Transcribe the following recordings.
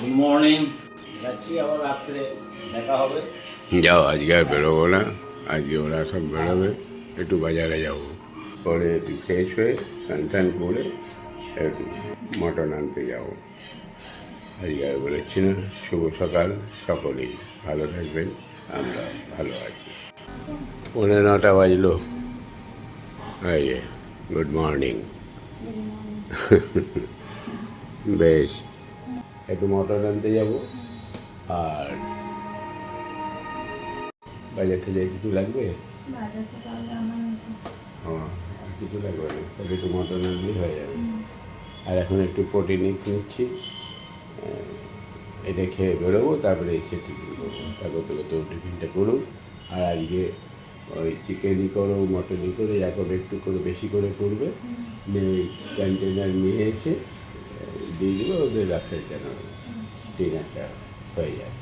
Good morning. যাচ্ছি আবার রাত্রে দেখা হবে। যাও, আজকে আর বেরোবো না। আজকে ওরা সব বেরোবে, একটু বাজারে যাব, পরে একটু ফ্রেশ হয়ে স্নান টান করে একটু মটন আনতে যাবো। আজকে আর বেরোচ্ছি না। শুভ সকাল সকলেই, ভালো থাকবেন। আমরা ভালো আছি। 9:45 বাজলো। এই গুড মর্নিং। বেশ, একটু মটন আনতে যাব। আর বাজার থেকে কিছু লাগবে? হ্যাঁ, আর কিছু লাগবে না, তাহলে একটু মটন আনলেই হয়ে যাবে। আর এখন একটু প্রোটিন নিচ্ছি, এটা খেয়ে বেরোবো, তারপরে এসে টিফিন করবো। তারপর তো টিফিনটা করুক। আর আজকে ওই চিকেনই করো মটনই করে যা করবে একটু করে বেশি করে করবে, কন্টেনার নিয়ে এসে দিয়ে দেবো ওদের রাখার জন্য। ডিনারটা হয়ে যায়।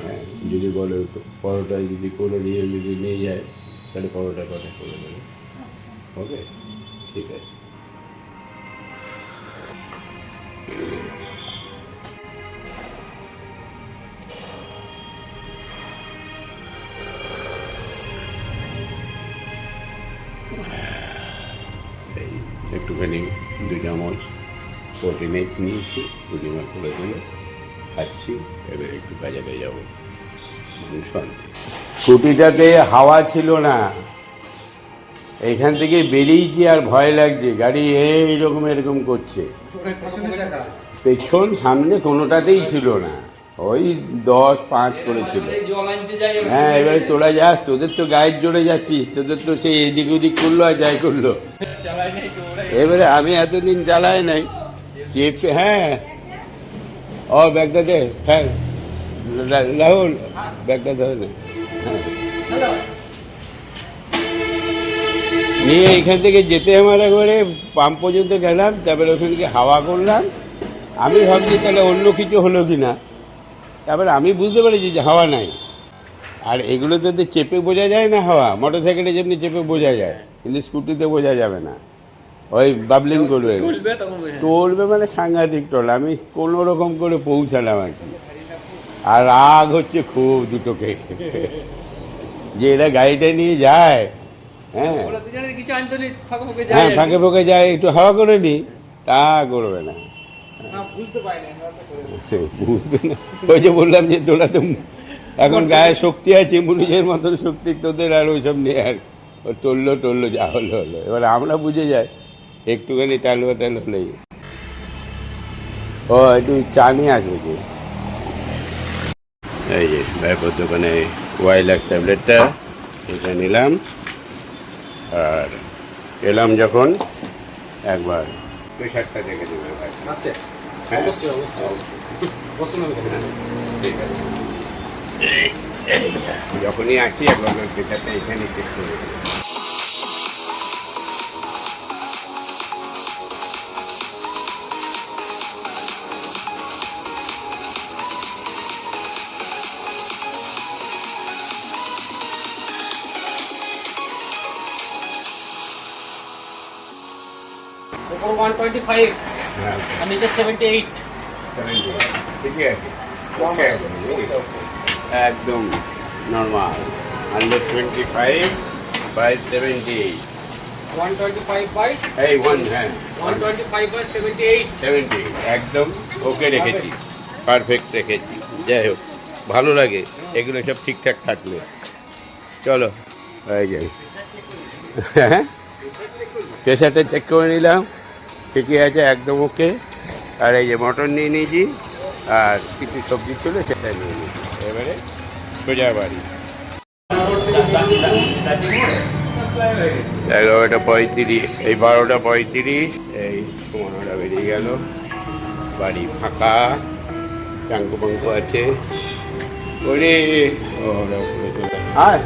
হ্যাঁ, যদি বলো পরোটা যদি করে দিয়ে যদি নিয়ে যায়, তাহলে পরোটা কটা করে দেবে। হবে, ঠিক আছে। এই একটুখানি 2 চামচ প্রোটিন এগস নিয়েছি, পূর্ণিমা করে দিলে খাচ্ছি। এবার একটু বাজারে যাবো, মাংস আনতে। স্কুটিটাতে হাওয়া ছিল না, এইখান থেকে বেরিয়েছি আর ভয় লাগছে। গাড়ি এইরকম এরকম করছে, পেছন সামনে কোনোটাতেই ছিল না। ওই 10-5 করেছিল। হ্যাঁ, এবারে তোরা যাস, তোদের তো গায়ের জোরে যাচ্ছিস, তোদের তো সেই এদিক ওদিক করলো আর যাই করলো। এবারে আমি এতদিন চালাই নাই চেপে। হ্যাঁ, ও ব্যাগটা দে। হ্যাঁ রাহুল, ব্যাগটা ধরে নে। হ্যাঁ, নিয়ে এখান থেকে যেতে আমার একবারে পাম্প পর্যন্ত গেলাম, তারপরে ওখান থেকে হাওয়া করলাম। আমি ভাবছি তাহলে অন্য কিছু হলো কি না, তারপরে আমি বুঝতে পেরেছি যে হাওয়া নাই। আর এগুলোতে তো চেপে বোঝা যায় না হাওয়া, মোটর সাইকেলে যেমনি চেপে বোঝা যায়, কিন্তু স্কুটিতে বোঝা যাবে না। ওই বাবলিং করবে, টলবে মানে সাংঘাতিক টল। আমি কোনো রকম করে পৌঁছালাম আর কি। আর রাগ হচ্ছে খুব দুটোকে, যে এরা গাড়িটা নিয়ে যায়। হ্যাঁ হ্যাঁ, ফাঁকে ফাঁকে যায়, একটু হাওয়া করে নি, তা করবে না। বুঝবে না। ওই যে বললাম যে তোরা তো এখন গায়ে শক্তি আছে, মুনিশের মতন শক্তি তোদের, আর ওইসব নিয়ে আর টললো যা হলো হলো। এবার আমরা বুঝে যাই, একটুখানি টাল হলেই। ও একটু চা নিয়ে আসবে কি? এই যে ভাইপোর দোকানে ওয়াইল্যাক্স ট্যাবলেটটা এটা নিলাম। আর এলাম যখন একবার প্রেশারটা দেখে দেবে ভাই। হ্যাঁ, যখনই আসি একবার প্রেশারটা এখানে চেক করে দেবে। উপর 125 হ্যাঁ, আর নিচে 78। ঠিকই আছে, ওকে, একদম নর্মাল। 125/78। 125 বাই এই ওয়ান, হ্যাঁ 125/78। 70 একদম ওকে রেখেছি, পারফেক্ট রেখেছি। যাই হোক, ভালো লাগে এগুলো সব ঠিকঠাক থাকলে। চলো হয়ে যায়। হ্যাঁ, প্রেশারটা চেক করে নিলাম, ঠিকই আছে, একদম ওকে। আর এই যে মটন নিয়ে নিয়েছি, আর কিছু সবজি ছিল সেটা নিয়ে নিয়েছি। এবারে সোজা বাড়ি। 11:35, এই 12:35, এই 15টা বেরিয়ে গেল। বাড়ি ফাঁকা, চাঙ্কু পাঙ্কু আছে। ওরে আয়,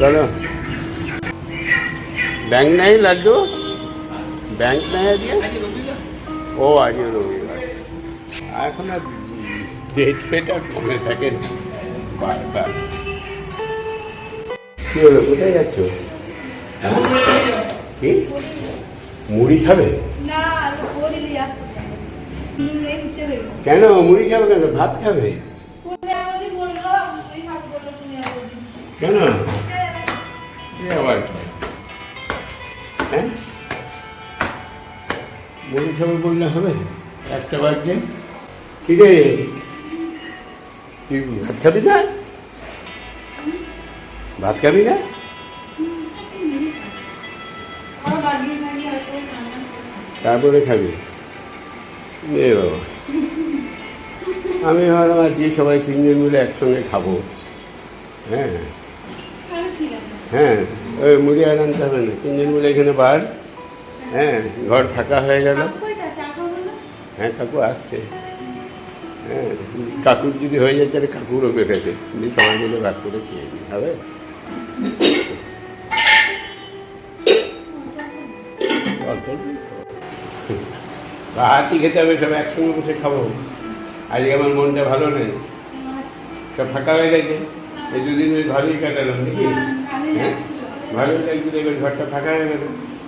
চলো। ব্যাংক নেই লাড্ডু, ব্যাংক নেই আজকে। ও আজকে রবিবার, এখন আর ডেট ফেট আর কমে থাকে না বারবার। কি হলো, কোথায় যাচ্ছ? কি মুড়ি খাবে? না, কেন মুড়ি খাবে কেন? ভাত খাবে কেন? এ আবার কি? হ্যাঁ, মুড়ি খাবে বললে হবে? একটা বাজছে। কি রে, তুই ভাত খাবি না? ভাত খাবি না? তারপরে খাবি? এ বাবা, আমি ভাবলাম আজকে সবাই তিনজন মিলে একসঙ্গে খাবো। হ্যাঁ হ্যাঁ, ওই মুড়ি আর আনতে হবে না, তিনজন মিলে এখানে বার। হ্যাঁ, ঘর ফাঁকা হয়ে গেল। হ্যাঁ, কাকু আসছে। হ্যাঁ, কাকুর যদি হয়ে যায় তাহলে কাকুরও বেড়েছে, দিয়ে সবাই মিলে ভাগ করে খেয়ে নিই, হবে? হাতি খেতে হবে, সব একসঙ্গে বসে খাবো। আজকে আমার মনটা ভালো নেই, সব ফাঁকা হয়ে গেছে। এই দুদিন বেশ ভালোই কাটালাম নাকি? হ্যাঁ, ভালোই লাগছিল, এবার ঘরটা ফাঁকা হয়ে গেল।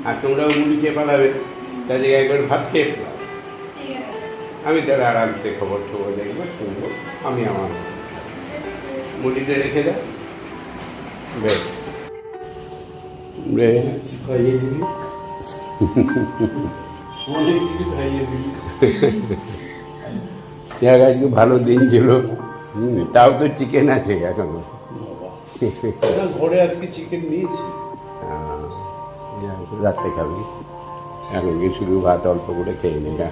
আর তোমরাও মুড়ি খেয়ে পালাবে, তার জায়গায় একবার ভাত খেয়ে পেলাম। আমি তাহলে আরামসে খবর দেখবো, শুনবো। আমি আমার মুড়িতে রেখে দাও, বেশ বেশ খাইয়ে দিবি, অনেক কিছু খাইয়ে দিবি। আজকে ভালো দিন ছিল, তাও তো চিকেন আছে এখনো। ঘরে আজকে চিকেন নিয়েছি। রাত্রে খাবি, এখন কি শুধু ভাত অল্প করে খেয়ে নি না?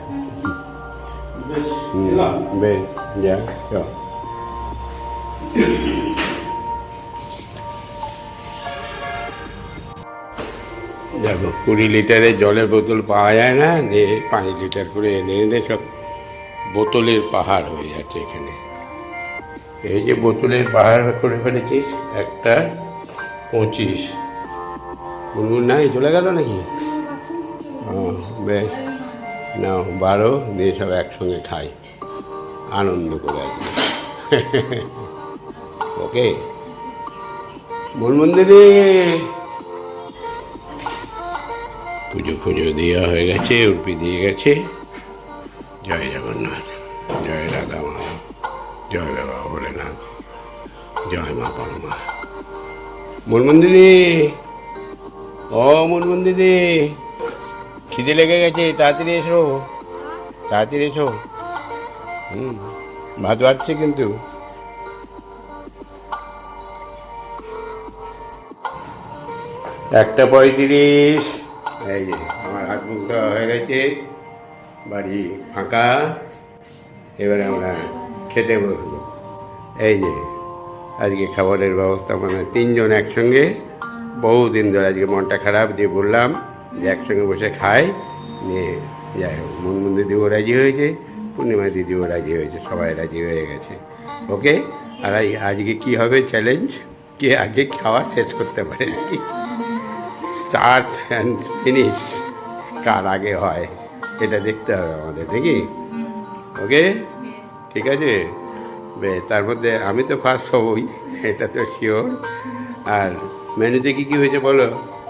বেশ, যা চল। দেখো 20 লিটারের জলের বোতল পাওয়া যায় না, দিয়ে 5 লিটার করে এনে এনে সব বোতলের পাহাড় হয়ে যাচ্ছে এখানে। এই যে বোতলের পাহাড় করে ফেলেছিস, একটা 25। গুনগুন নাই, চলে গেল নাকি? বেশ, নাও 12, দিয়ে সব একসঙ্গে খাই, আনন্দ করে আসবে। ওকে, মন্দিরে পুজো দেওয়া হয়ে গেছে, উর্পি দিয়ে গেছে। জয় জগন্নাথ, জয় রাধা মাধব, জয় বাবা ভোলেনাথ, জয় মা পরমা। মন্দিরে, ও মন্দিরে, খিদে লেগে গেছে, তাড়াতাড়ি এসো, তাড়াতাড়ি এসো। ভাত বাড়ছে কিন্তু। একটা 35। এই যে আমার হাত মুখ ধোয়া হয়ে গেছে, বাড়ি ফাঁকা। এবারে আমরা খেতে বসবো। এই যে আজকে খাবারের ব্যবস্থা, মানে 3 জন একসঙ্গে, বহুদিন ধরে আজকে মনটা খারাপ, দিয়ে বললাম যে একসঙ্গে বসে খাই। নিয়ে যাই হোক, মনমন্দি দিদিও রাজি হয়েছে, পূর্ণিমা দিদিও রাজি হয়েছে, সবাই রাজি হয়ে গেছে। ওকে, আর আজকে কি হবে চ্যালেঞ্জ, কে আগে খাওয়া শেষ করতে পারে নাকি? স্টার্ট অ্যান্ড ফিনিশ কার আগে হয় এটা দেখতে হবে আমাদের, নাকি? ওকে, ঠিক আছে। তার মধ্যে আমি তো ফার্স্ট হবই, এটা তো শিওর। আর মেনুতে কী কী হয়েছে বলো,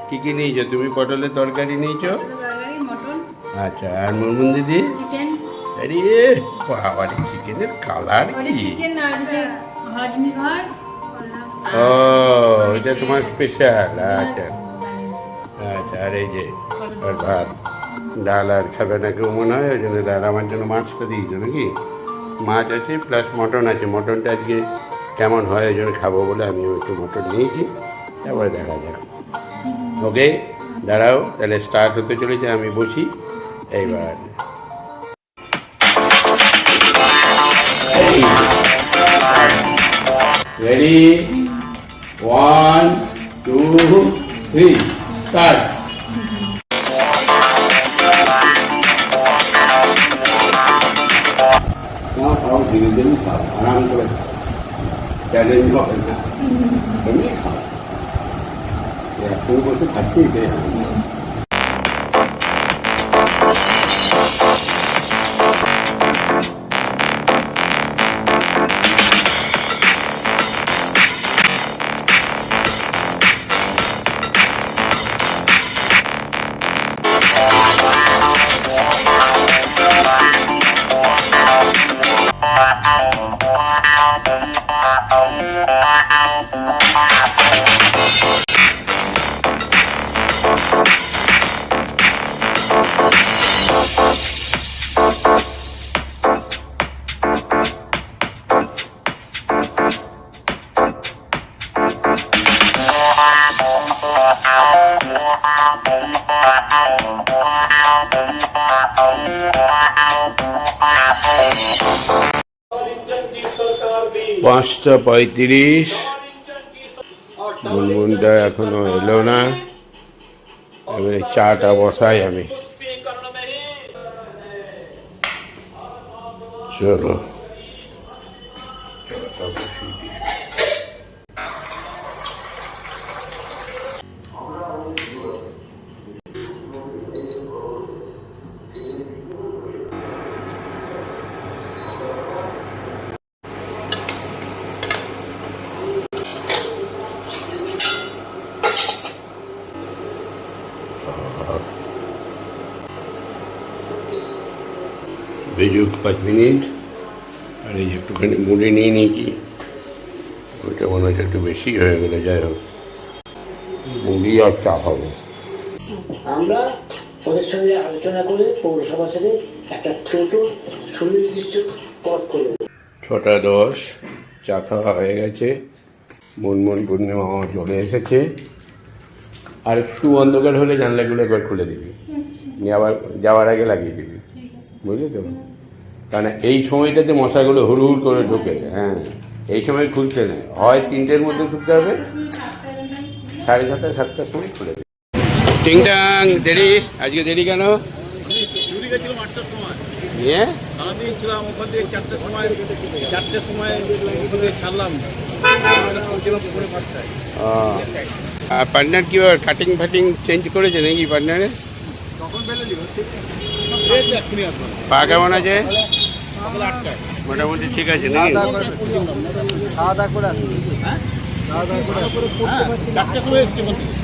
কী কী নিয়েছো তুমি? পটলের তরকারি নিয়েছো, আচ্ছা। আর মুনমুন দিদি? আরে বাবা, চিকেনের কালার কি! ও, এটা তোমার স্পেশাল। আচ্ছা আচ্ছা। আর এই যে ভাত, ডাল আর খাবে না কেউ মনে হয়, ওই জন্য ডাল। আমার জন্য মাছটা দিয়েছো নাকি? মাছ আছে প্লাস মটন আছে। মটনটা আজকে কেমন হয় ওই জন্য খাবো বলে আমিও একটু মটন নিয়েছি, তারপরে দেখা যাক। ওকে, দাঁড়াও, তাহলে স্টার্ট হতে চলেছে, আমি বসি এইবার। Ready, 1 2 3 start. খাও, ধীরে ধীরে খাও, আরাম করে খাও, চ্যালেঞ্জ হবে না, এমনি খাও। একসঙ্গে বসে খাচ্ছি, এটাই আনন্দ। 5:35। গুনগুনটা এখনো এলো না, এবারে চাটা বসাই আমি। চলো চাটা বসিয়ে দিই। বেজুক 5 মিনিট। আর এই একটুখানি মুড়ি নিয়ে নিয়েছি, ওইটা মনে হচ্ছে একটু বেশি হয়ে গেলে, যাই হোক মুড়ি আর চা হবে। আমরা ওদের সঙ্গে আলোচনা করে পৌরসভার সাথে একটা ছোট সুনির্দিষ্ট পথ করে 6:10, চা খাওয়া হয়ে গেছে। মুনমুন পূর্ণিমা চলে এসেছে। আর একটু অন্ধকার হলে জানলাগুলো একবার খুলে দিবি, নিয়ে আবার যাওয়ার আগে লাগিয়ে দিবি, বুঝলি তো? কারণ এই সময়টাতে মশাগুলো হুড় করে ঢোকে। হ্যাঁ, এই সময় খুলতে নেই, হয় 3টের মধ্যে খুলতে হবে, 6:30 7টার সময় খুলে দেবে। টিংটাং দেরি, আজকে দেরি কেন? নিয়ে পার্টনার কি কাটিং ফাটিং চেঞ্জ করেছে নাকি পার্টনারে? পা কেমন আছে? মোটামুটি ঠিক আছে নাকি?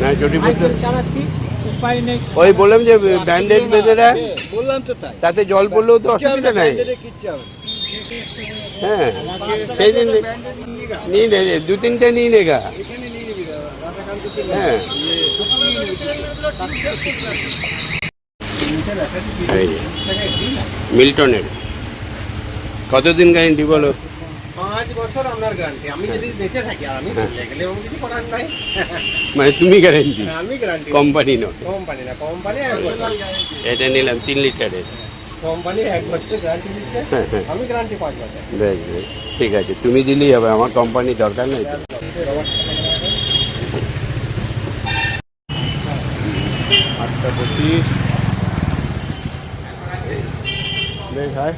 না চটি পড়তে ওই বললাম যে ব্যান্ডেড বেঁধে রাখ, তাতে জল পড়লেও তো অসুবিধা নাই। হ্যাঁ, সেই দিন নিয়ে নে, 2-3টে নিয়ে নেগা। হ্যাঁ, মিল্টনের কতদিন গ্যারেন্টি বলো? 5 বছর আপনার গ্যারান্টি। আমি যদি বেঁচে থাকি আর আমি চলে গেলে আমি কিছু করার নাই। মানে তুমি গ্যারেন্টি? আমি গ্যারান্টি, কোম্পানি নয়। কোম্পানি না, কোম্পানি 1 বছর। এটা নিলাম 3 লিটারের। কোম্পানি 1 বছরের গ্যারান্টি দিচ্ছে, আমি গ্যারান্টি 5 বছর। বেশ বেশ, ঠিক আছে, তুমি দিলেই হবে, আমার কোম্পানি দরকার নেই। 8:25 বেশ হয়।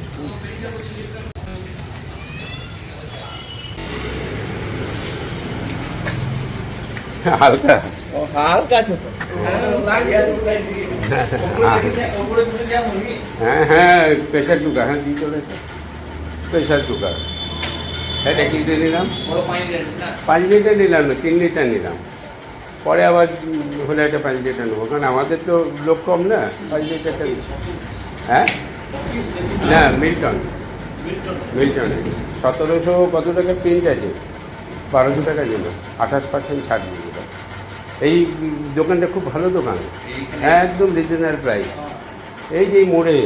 হালকা হালকা ছোট। হ্যাঁ হ্যাঁ, প্রেশার কুকার, হ্যাঁ দিয়ে চলেছে প্রেশার কুকার। এটা কি নিলাম? 5 লিটার নিলাম না, 3 লিটার নিলাম। পরে আবার হলে একটা 5 লিটার নেবো, কারণ আমাদের তো লোক কম না, 5 লিটারটা। হ্যাঁ না, মিল্টন, মিল্টনে 1700 কত টাকা প্রিন্ট আছে, 1200 টাকা দিল, 28% ছাড় দিয়ে দিল। এই দোকানটা খুব ভালো দোকান, একদম রিজনেবল প্রাইস। এই যে মোড়ে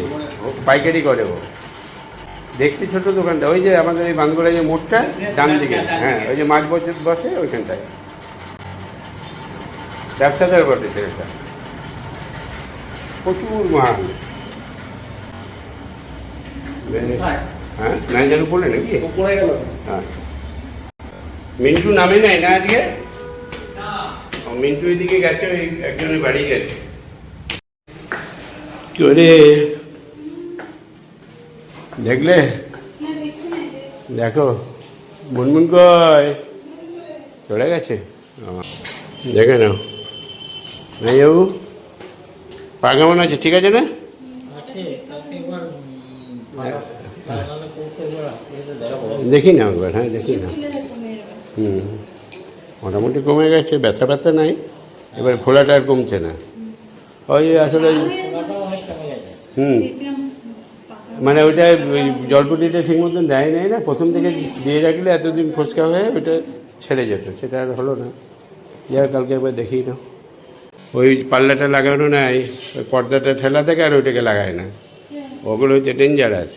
পাইকারি করে ও, দেখতে ছোট দোকানটা, ওই যে আমাদের এই বাঁধগোড়া যে মোড়টা ডান দিকে, হ্যাঁ ওই যে মাছ বসে ওইখানটায়, ব্যবসাদার বটে সেটা, প্রচুর মাল। হ্যাঁ, ম্যানেজার উপরে নাকি? হ্যাঁ, মিন্টু নামে নাই না আজকে? মিন্টু এদিকে গেছে, ওই একজনের বাড়ি গেছে। কি রে দেখলে? দেখো মুনমুন কয় চলে গেছে, দেখে নাও। নাই বাবু, পা কেমন আছে? ঠিক আছে না? দেখি না একবার, হ্যাঁ দেখি না। মোটামুটি কমে গেছে, ব্যথা ব্যথা নাই, এবার ফোলাটা আর কমছে না। ওই আসলে মানে ওইটা জলপটিটা ঠিক মতন দেয় নাই না, প্রথম থেকে দিয়ে রাখলে এতদিন ফোসকা হয়ে ওইটা ছেড়ে যেত, সেটা আর হলো না। যাই কালকে একবার দেখি না, ওই পাল্লাটা লাগানো নাই, ওই পর্দাটা ঠেলা থাকে আর ওইটাকে লাগায় না, ওগুলো হচ্ছে ডেঞ্জারাস।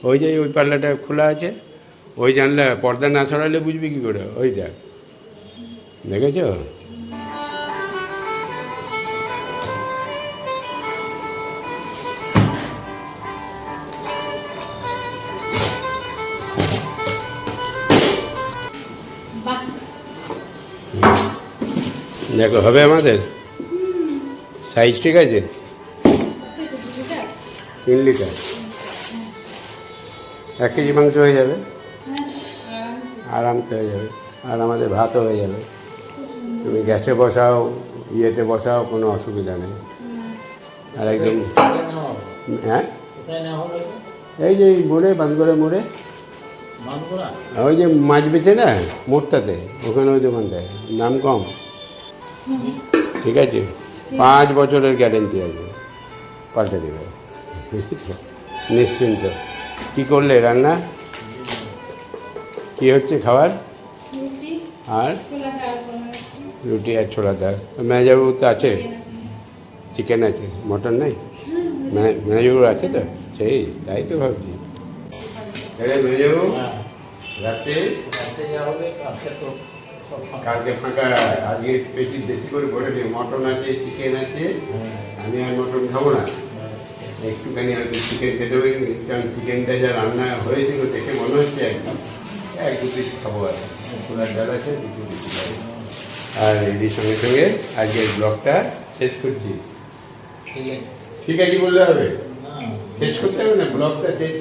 ওই যে ওই পাল্লাটা খোলা আছে, ওই জানলা পর্দা না ছড়ালে বুঝবি কী করে? ওই দেখ, দেখেছ? দেখো হবে আমাদের সাইজ ঠিক আছে 3 লিটার 1 কেজি মাংস হয়ে যাবে আরামসে হয়ে যাবে আর আমাদের ভাতও হয়ে যাবে তুমি গ্যাসে বসাও ইয়েতে বসাও কোনো অসুবিধা নেই আর একদম হ্যাঁ এই যে মোড়ে বাঁধগড়ে মোড়ে ওই যে মাছ বেচে না মোড়টাতে ওখানে ওই দোকানটায় দাম কম ঠিক আছে 5 বছরের গ্যারেন্টি আছে পাল্টে দেবে নিশ্চিন্ত কী করলে রান্না কী হচ্ছে খাবার আর রুটি আর ছোলা ডাল ম্যানেজারবাবু তো আছে চিকেন আছে মটন নেই ম্যানেজারবাবু আছে তো সেই তাই তো ভাবছি ম্যানেজারবাবু রাত্রে কালকে ফাঁকা আজকে বেশি করে বলে দিই মটন আছে চিকেন আছে আমি আর মটন খাবো না একটুখানি হয়তো চিকেন খেতে হবে কারণ চিকেনটা যা রান্না হয়েছিল দেখে মনে হচ্ছে একদম 1-2 পিস খাবো আর ছোলার ডাল আছে 2 পিস খাবো আর এর সঙ্গে সঙ্গে আজকের ব্লগটা শেষ করছি ঠিক আছে বললে হবে শেষ করতে হবে না ব্লগটা শেষ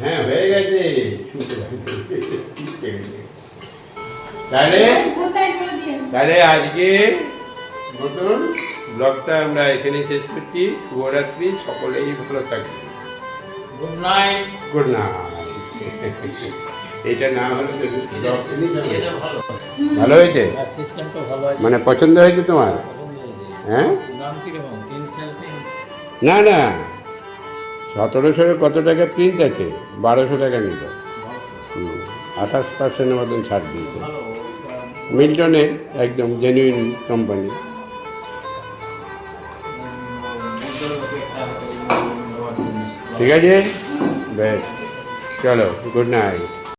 হ্যাঁ হয়ে গেছে তাহলে আজকে মতন ব্লগটা আমরা এখানে শেষ করছি শুভরাত্রি সকলেই ভালো থাকবে গুড নাইট গুড নাইট এটা না হলে তো ভালো হয়েছে সিস্টেমটা ভালো আছে মানে পছন্দ হয়েছে তোমার হ্যাঁ দাম কিরকম 3 না না 1700 কত টাকা প্রিন্ট আছে 1200 টাকা নিল 28% মতন ছাড় দিয়েছে মিল্টনের একদম জেনুইন কোম্পানি ঠিক আছে বেশ চলো গুড নাইট